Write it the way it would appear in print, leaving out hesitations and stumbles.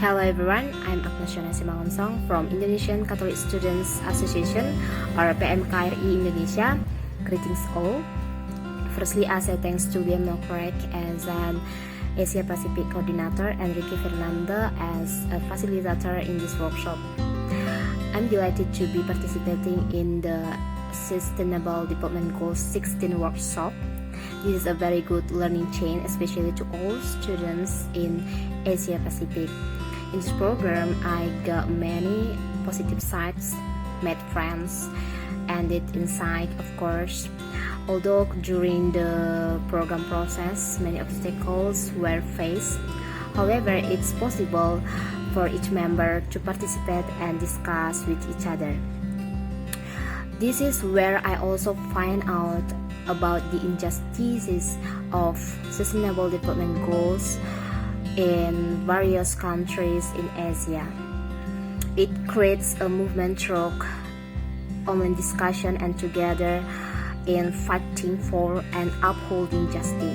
Hello everyone, I'm Agnes Simangunsong from Indonesian Catholic Students Association or PMKRI Indonesia. Greetings all. Firstly, I say thanks to PMKRI as an Asia Pacific coordinator and Ricky Fernando as a facilitator in this workshop. I'm delighted to be participating in the Sustainable Development Goals 16 workshop. This is a very good learning chain, especially to all students in Asia Pacific. In this program, I got many positive sides, made friends, and did insight, of course. Although during the program process, many obstacles were faced. However, it's possible for each member to participate and discuss with each other. This is where I also find out about the injustices of sustainable development goals in various countries in Asia. It creates a movement through online discussion and together in fighting for and upholding justice.